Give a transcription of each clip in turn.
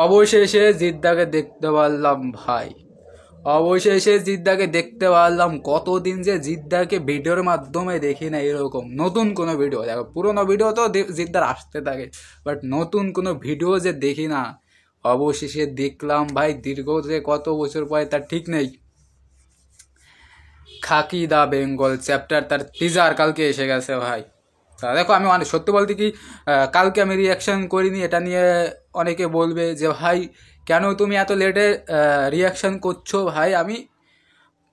অবশেষে জিদ্দাকে দেখতে পারলাম ভাই, অবশেষে জিদ্দাকে দেখতে পারলাম। কতদিন যে জিদ্দাকে ভিডিওর মাধ্যমে দেখি না এরকম নতুন কোনো ভিডিও। দেখো পুরোনো ভিডিও তো জিদ্দার আসতে থাকে, বাট নতুন কোনো ভিডিও যে দেখি না। অবশেষে দেখলাম ভাই, দীর্ঘ যে কত বছর পরে তার ঠিক নেই। খাকি দা বেঙ্গল চ্যাপ্টার তার টিজার কালকে এসে গেছে ভাই। তা দেখো আমি অনেক সত্যি বলতে কি, কালকে আমি রিয়াকশান করিনি। এটা নিয়ে অনেকে বলবে যে ভাই কেন তুমি এত লেটে রিয়াকশান করছো। ভাই আমি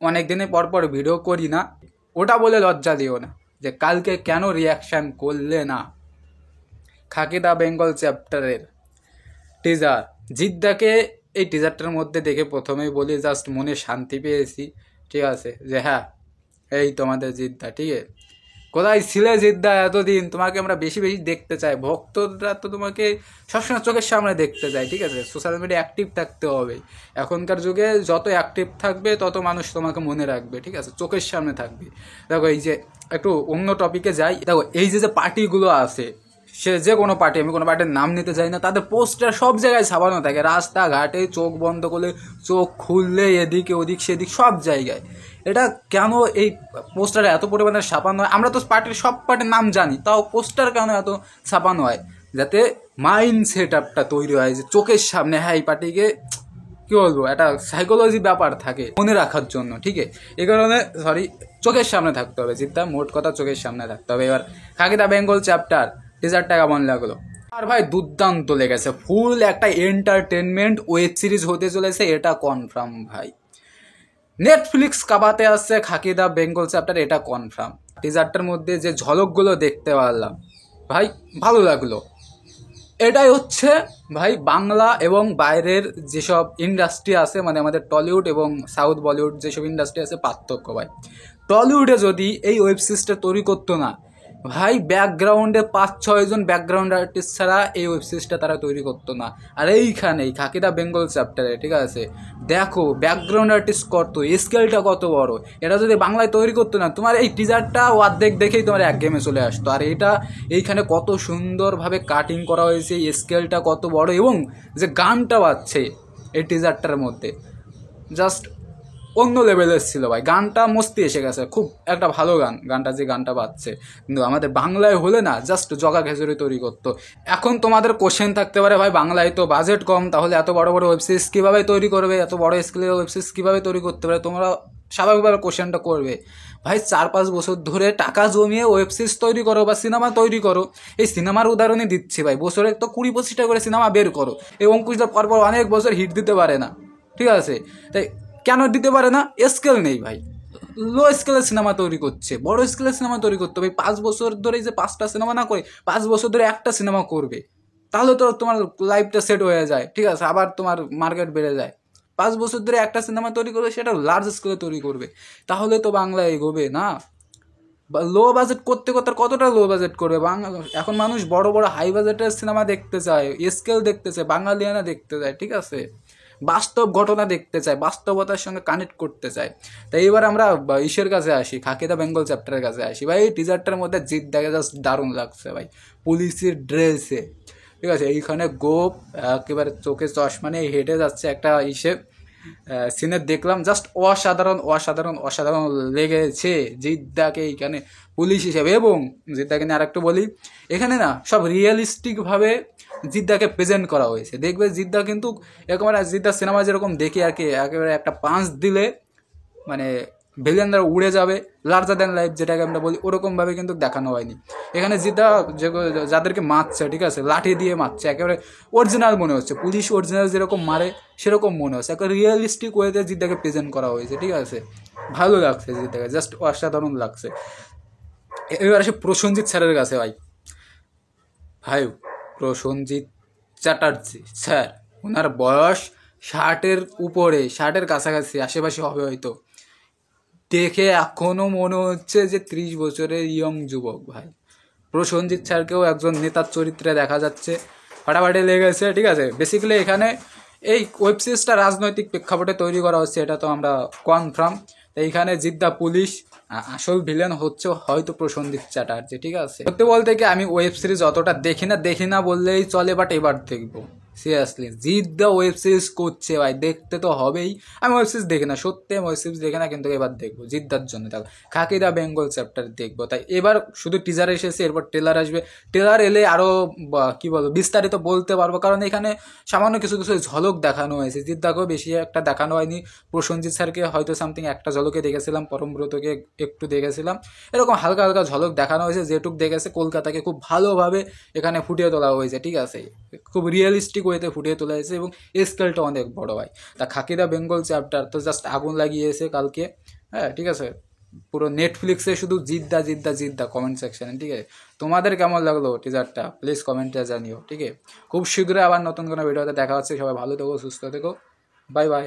অনেক দিনের পর পর ভিডিও করি না, ওটা বলে লজ্জা দিও না যে কালকে কেন রিয়াকশান করলে না। খাকি দা বেঙ্গল চ্যাপ্টারের টিজার, জিদ্দাকে এই টিজারটার মধ্যে দেখে প্রথমেই বলি জাস্ট মনে শান্তি পেয়েছি। ঠিক আছে, যে হ্যাঁ এই তোমাদের জিদ্দা, ঠিক আছে। কোথায় ছিলে জিদ্দা এতদিন? তোমাকে আমরা বেশি বেশি দেখতে চাই, ভক্তরা তো তোমাকে সবসময় চোখের সামনে দেখতে চাই। ঠিক আছে, সোশ্যাল মিডিয়া অ্যাক্টিভ থাকতে হবে। এখনকার যুগে যত অ্যাক্টিভ থাকবে তত মানুষ তোমাকে মনে রাখবে। ঠিক আছে, চোখের সামনে থাকবে। দেখো এই যে একটু অন্য টপিকে যাই, দেখো এই যে পার্টিগুলো আছে, সে যে কোনো পার্টি, আমি কোনো পার্টির নাম নিতে চাই না, তাদের পোস্টার সব জায়গায় ছাপানো থাকে, রাস্তাঘাটে চোখ বন্ধ করলে, চোখ খুললে এদিকে ওদিক সেদিক সব জায়গায়। এটা কেন এই পোস্টারে এত পরিমাণে ছাপানো হয়? আমরা তো পার্টির সব পার্টির নাম জানি, তাও পোস্টার কেন এত ছাপানো হয়? যাতে মাইন্ড সেট আপটা তৈরি হয় যে চোখের সামনে, হ্যাঁ এই পার্টিকে কী বলবো, একটা সাইকোলজি ব্যাপার থাকে মনে রাখার জন্য। ঠিক আছে, এই কারণে চোখের সামনে থাকতে হবে জিদ্দা, মোট কথা চোখের সামনে থাকতে হবে। এবার খাকি দা বেঙ্গল চ্যাপ্টার টিজারটা কেমন লাগলো? আর ভাই দুর্দান্ত লেগেছে, ফুল একটা এন্টারটেনমেন্ট ওয়েব সিরিজ হতে চলেছে, এটা কনফার্ম ভাই। নেটফ্লিক্স কাবাতে আসছে খাকি দা বেঙ্গল চ্যাপ্টার, এটা কনফার্ম। টিজারটার মধ্যে যে ঝলকগুলো দেখতে পারলাম ভাই, ভালো লাগলো। এটাই হচ্ছে ভাই বাংলা এবং বাইরের যেসব ইন্ডাস্ট্রি আছে, মানে আমাদের টলিউড এবং সাউথ বলিউড যেসব ইন্ডাস্ট্রি আছে পার্থক্য ভাই। টলিউডে যদি এই ওয়েব সিরিজটা তৈরি করতো না ভাই, ব্যাকগ্রাউন্ডে 5-6 জন ব্যাকগ্রাউন্ড আর্টিস্ট ছাড়া এই ওয়েব সিরিজটা তারা তৈরি করতো না। আর এইখানেই খাকি দা বেঙ্গল চ্যাপ্টারে, ঠিক আছে, দেখো ব্যাকগ্রাউন্ড আর্টিস্ট কত, স্কেলটা কত বড়। এটা যদি বাংলায় তৈরি করতো না, তোমার এই টিজারটা অর্ধেক দেখেই তোমার এক গেমে চলে আসতো। আর এটা এইখানে কত সুন্দরভাবে কাটিং করা হয়েছে, স্কেলটা কত বড়, এবং যে গানটা বাজছে এই টিজারটার মধ্যে জাস্ট অন্য লেভেলের ছিল ভাই। গানটা মস্তি এসে গেছে, খুব একটা ভালো গান, গানটা যে গানটা বাজছে। কিন্তু আমাদের বাংলায় হলে না জাস্ট জগা খেজুরি তৈরি করতো। এখন তোমাদের কোশ্চেন থাকতে পারে ভাই বাংলায় তো বাজেট কম, তাহলে এত বড় বড় ওয়েব সিরিজ কীভাবে তৈরি করবে, এত বড় স্কেলের ওয়েব সিরিজ কীভাবে তৈরি করতে পারে? তোমরা স্বাভাবিকভাবে কোশ্চেনটা করবে। ভাই 4-5 বছর ধরে টাকা জমিয়ে ওয়েব সিরিজ তৈরি করো বা সিনেমা তৈরি করো। এই সিনেমার উদাহরণই দিচ্ছি ভাই, বছরে তো 20-25টা করে সিনেমা বের করো। এই অঙ্কুশটা পরপর অনেক বছর হিট দিতে পারে না, ঠিক আছে? তাই কেন দিতে পারে না? স্কেল নেই ভাই, লো স্কেলের সিনেমা তৈরি করছে। বড় স্কেলের সিনেমা তৈরি করতে হবে। 5 বছর ধরে যে 5টা সিনেমা না করে 5 বছর ধরে একটা সিনেমা করবে, তাহলে তো তোমার লাইফটা সেট হয়ে যায়। ঠিক আছে, আবার তোমার মার্কেট বেড়ে যায়। 5 বছর ধরে একটা সিনেমা তৈরি করবে, সেটা লার্জ স্কেলে তৈরি করবে, তাহলে তো বাংলা এগোবে না। লো বাজেট করতে করতে কতটা লো বাজেট করবে বাংলা? এখন মানুষ বড় বড় হাই বাজেটের সিনেমা দেখতে চায়, স্কেল দেখতে চায়, বাঙালিয়ানা দেখতে চায়, ঠিক আছে, বাস্তব ঘটনা দেখতে চায়, বাস্তবতার সঙ্গে কানেক্ট করতে চায়। তাই এবার আমরা ইসের কাছে আসি, খাকি দা বেঙ্গল চ্যাপ্টারের কাছে আসি। ভাই এই টিজারটার মধ্যে জিদ্দাকে জাস্ট দারুণ লাগছে ভাই, পুলিশের ড্রেসে, ঠিক আছে। এইখানে গোপ একেবারে চোখে চশমা নিয়ে হেঁটে যাচ্ছে একটা সিনে দেখলাম, জাস্ট অসাধারণ অসাধারণ অসাধারণ লেগেছে জিদ্দাকে এইখানে পুলিশ হিসেবে। এবং জিদ্দাকে নিয়ে আরেকটু বলি, এখানে না সব রিয়েলিস্টিকভাবে জিদ্দাকে প্রেজেন্ট করা হয়েছে। দেখবে জিদ্দা কিন্তু একেবারে জিদ্দা সিনেমা যেরকম দেখি আর কি, একেবারে একটা পাঁচ দিলে মানে ভিলেনরা উড়ে যাবে, লার্জার দ্যান লাইফ যেটাকে আমরা বলি, ওরকমভাবে কিন্তু দেখানো হয়নি। এখানে জিদ্দা যাদেরকে মারছে, ঠিক আছে, লাঠি দিয়ে মারছে, একেবারে অরিজিনাল মনে হচ্ছে, পুলিশ অরিজিনাল যেরকম মারে সেরকম মনে হচ্ছে। একটা রিয়েলিস্টিক ওয়েতে জিদ্দাকে প্রেজেন্ট করা হয়েছে, ঠিক আছে, ভালো লাগছে জিদ্দাকে, জাস্ট অসাধারণ লাগছে। এবার আসে প্রসেনজিৎ স্যারের কাছে। ভাই ভাই প্রসেনজিৎ চ্যাটার্জি স্যার, ওনার বয়স 60-এর উপরে, 60-এর কাছাকাছি আশেপাশে হবে হয়তো। দেখে এখনও মনে হচ্ছে যে 30 বছরের ইয়ং যুবক ভাই। প্রসেনজিৎ স্যারকেও একজন নেতার চরিত্রে দেখা যাচ্ছে, ফাটাফাটি লেগেছে, ঠিক আছে। বেসিক্যালি এখানে এই ওয়েব সিরিজটা রাজনৈতিক প্রেক্ষাপটে তৈরি করা হচ্ছে, এটা তো আমরা কনফার্ম। এইখানে জিদ্দা পুলিশ, আসল ভিলেন হচ্ছে হয়তো প্রসেনজিৎ চ্যাটার্জি, ঠিক আছে। সত্যি বলতে কি আমি ওয়েব সিরিজ অতটা দেখি না বললেই চলে, বাট এবার দেখবো। সিরিয়াসলি জিৎ দা ওয়েব সিরিজ করছে ভাই, দেখতে তো হবেই। আমি ওয়েব সিরিজ দেখি না, সত্যি আমি ওয়েব সিরিজ দেখি না, কিন্তু এবার দেখবো জিদ্দার জন্য। দেখো খাকি দা বেঙ্গল চ্যাপ্টার দেখবো, তাই এবার শুধু টিজার এসেছে, এরপর ট্রেলার আসবে। ট্রেলার এলে আরও কী বলবো বিস্তারিত বলতে পারবো, কারণ এখানে সামান্য কিছু কিছু ঝলক দেখানো হয়েছে। জিদ্দাকেও বেশি একটা দেখানো হয়নি, প্রসেনজিৎ স্যারকে হয়তো সামথিং একটা ঝলকে দেখেছিলাম, পরমব্রতকে একটু দেখেছিলাম, এরকম হালকা হালকা ঝলক দেখানো হয়েছে। যেটুক দেখেছে কলকাতাকে খুব ভালোভাবে এখানে ফুটিয়ে তোলা হয়েছে, ঠিক আছে, খুব রিয়েলিস্টিক ওয়েতে ফুটিয়ে তোলা হয়েছে, এবং স্কেলটা অনেক বড় ভাই। তা খাকি দা বেঙ্গল চ্যাপ্টার তো জাস্ট আগুন লাগিয়েছে কালকে, হ্যাঁ ঠিক আছে, পুরো নেটফ্লিক্সে শুধু জিদ্দা জিদ্দা জিদ্দা কমেন্ট সেকশনে, ঠিক আছে। তোমাদের কেমন লাগলো টিজারটা প্লিজ কমেন্টে জানিও, ঠিক আছে। খুব শীঘ্রই আবার নতুন কোনো ভিডিওতে দেখা হচ্ছে, সবাই ভালো থেকো, সুস্থ থেকো, বাই বাই।